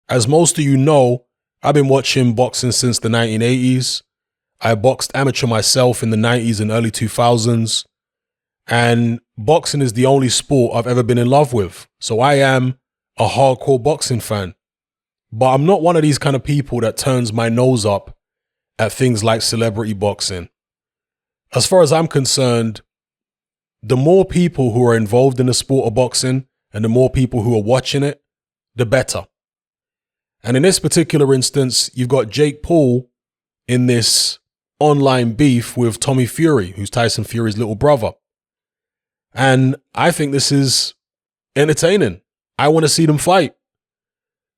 As most of you know, I've been watching boxing since the 1980s. I boxed amateur myself in the 90s and early 2000s. And boxing is the only sport I've ever been in love with. So I am a hardcore boxing fan. But I'm not one of these kind of people that turns my nose up at things like celebrity boxing. As far as I'm concerned, the more people who are involved in the sport of boxing and the more people who are watching it, the better. And in this particular instance, you've got Jake Paul in this online beef with Tommy Fury, who's Tyson Fury's little brother. And I think this is entertaining. I want to see them fight.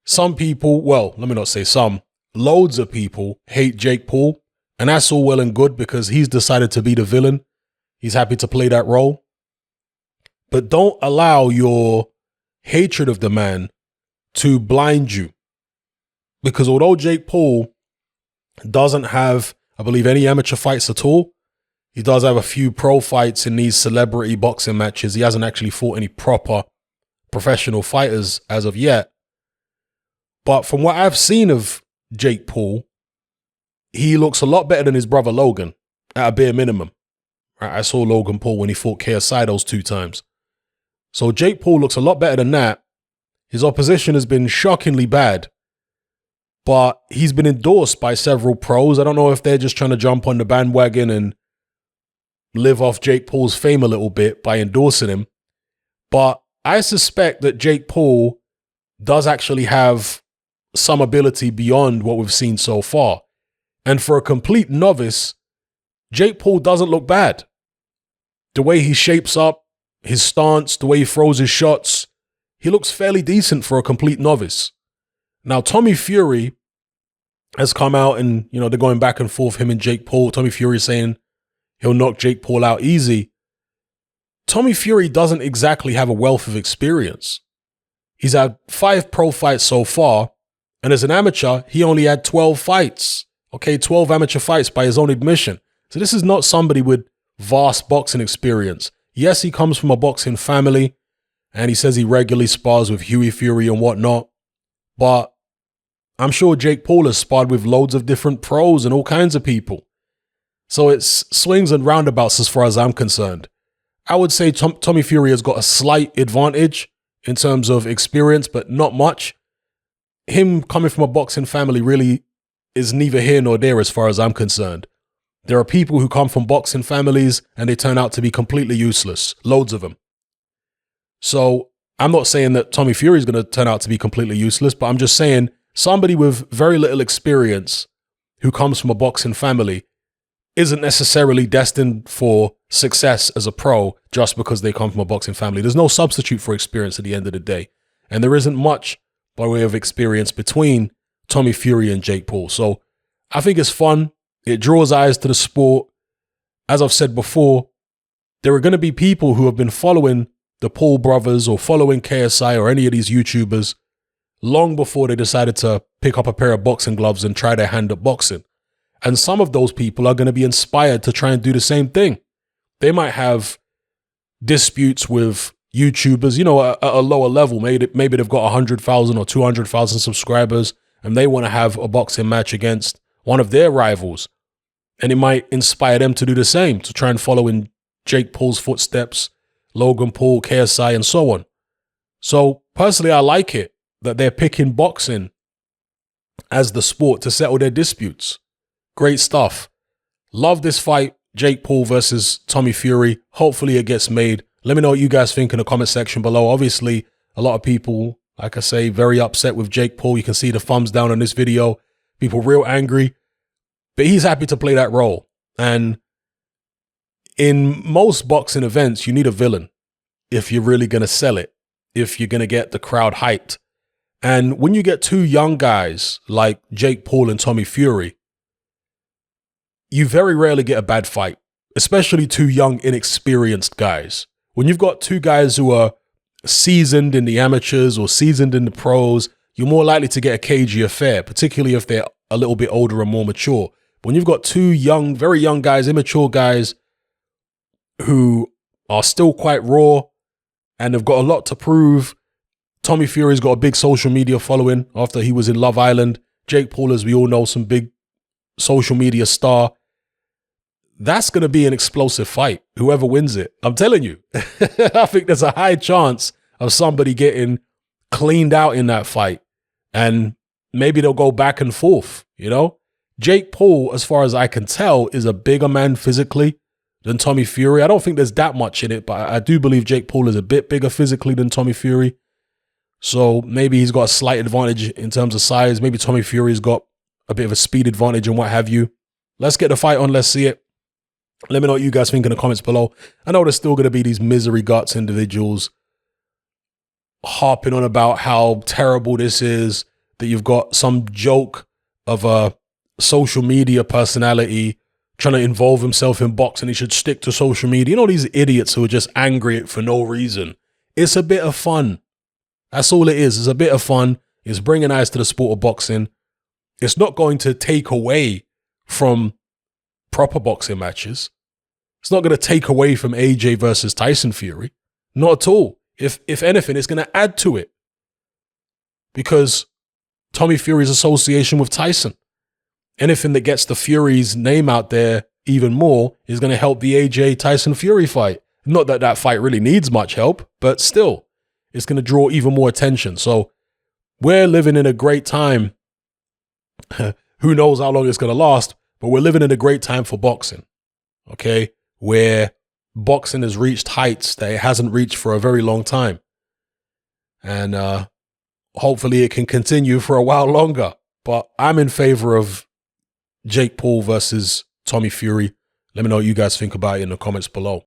Some people, well, let me not say some, loads of people hate Jake Paul. And that's all well and good because he's decided to be the villain. He's happy to play that role. But don't allow your hatred of the man to blind you. Because although Jake Paul doesn't have, I believe, any amateur fights at all, he does have a few pro fights in these celebrity boxing matches. He hasn't actually fought any proper professional fighters as of yet. But from what I've seen of Jake Paul, he looks a lot better than his brother Logan, at a bare minimum. I saw Logan Paul when he fought KSI those 2 times. So Jake Paul looks a lot better than that. His opposition has been shockingly bad. But he's been endorsed by several pros. I don't know if they're just trying to jump on the bandwagon and live off Jake Paul's fame a little bit by endorsing him. But I suspect that Jake Paul does actually have some ability beyond what we've seen so far. And for a complete novice, Jake Paul doesn't look bad. The way he shapes up, his stance, the way he throws his shots, he looks fairly decent for a complete novice. Now, Tommy Fury has come out and, they're going back and forth, him and Jake Paul. Tommy Fury is saying he'll knock Jake Paul out easy. Tommy Fury doesn't exactly have a wealth of experience. He's had 5 pro fights so far, and as an amateur, he only had 12 fights. Okay, 12 amateur fights by his own admission. So this is not somebody with vast boxing experience. Yes, he comes from a boxing family, and he says he regularly spars with Hughie Fury and whatnot. But I'm sure Jake Paul has sparred with loads of different pros and all kinds of people. So it's swings and roundabouts as far as I'm concerned. I would say Tommy Fury has got a slight advantage in terms of experience, but not much. Him coming from a boxing family really is neither here nor there as far as I'm concerned. There are people who come from boxing families and they turn out to be completely useless. Loads of them. So I'm not saying that Tommy Fury is going to turn out to be completely useless, but I'm just saying somebody with very little experience who comes from a boxing family isn't necessarily destined for success as a pro just because they come from a boxing family. There's no substitute for experience at the end of the day. And there isn't much by way of experience between Tommy Fury and Jake Paul. So I think it's fun. It draws eyes to the sport. As I've said before, there are going to be people who have been following the Paul brothers or following KSI or any of these YouTubers long before they decided to pick up a pair of boxing gloves and try their hand at boxing. And some of those people are going to be inspired to try and do the same thing. They might have disputes with YouTubers, at a lower level. Maybe they've got 100,000 or 200,000 subscribers and they want to have a boxing match against one of their rivals. And it might inspire them to do the same, to try and follow in Jake Paul's footsteps, Logan Paul, KSI, and so on. So personally, I like it that they're picking boxing as the sport to settle their disputes. Great stuff. Love this fight, Jake Paul versus Tommy Fury. Hopefully it gets made. Let me know what you guys think in the comment section below. Obviously, a lot of people, like I say, very upset with Jake Paul. You can see the thumbs down on this video. People real angry. But he's happy to play that role. And in most boxing events, you need a villain if you're really going to sell it, if you're going to get the crowd hyped. And when you get 2 young guys like Jake Paul and Tommy Fury, you very rarely get a bad fight, especially 2 young, inexperienced guys. When you've got 2 guys who are seasoned in the amateurs or seasoned in the pros, you're more likely to get a cagey affair, particularly if they're a little bit older and more mature. When you've got 2 young, very young guys, immature guys who are still quite raw and have got a lot to prove, Tommy Fury's got a big social media following after he was in Love Island. Jake Paul, as we all know, some big social media star. That's going to be an explosive fight, whoever wins it. I'm telling you. I think there's a high chance of somebody getting cleaned out in that fight. And maybe they'll go back and forth, you know? Jake Paul, as far as I can tell, is a bigger man physically than Tommy Fury. I don't think there's that much in it, but I do believe Jake Paul is a bit bigger physically than Tommy Fury. So maybe he's got a slight advantage in terms of size. Maybe Tommy Fury's got a bit of a speed advantage and what have you. Let's get the fight on. Let's see it. Let me know what you guys think in the comments below. I know there's still going to be these misery guts individuals harping on about how terrible this is, that you've got some joke of a social media personality trying to involve himself in boxing. He should stick to social media. You know, these idiots who are just angry for no reason. It's a bit of fun. That's all it is. It's a bit of fun. It's bringing eyes to the sport of boxing. It's not going to take away from proper boxing matches. It's not going to take away from AJ versus Tyson Fury. Not at all. If anything, it's going to add to it. Because Tommy Fury's association with Tyson. Anything that gets the Fury's name out there even more is going to help the AJ Tyson Fury fight. Not that that fight really needs much help, but still, it's going to draw even more attention. So we're living in a great time. Who knows how long it's going to last, but we're living in a great time for boxing. Okay? Where boxing has reached heights that it hasn't reached for a very long time. And hopefully it can continue for a while longer. But I'm in favor of Jake Paul versus Tommy Fury. Let me know what you guys think about it in the comments below.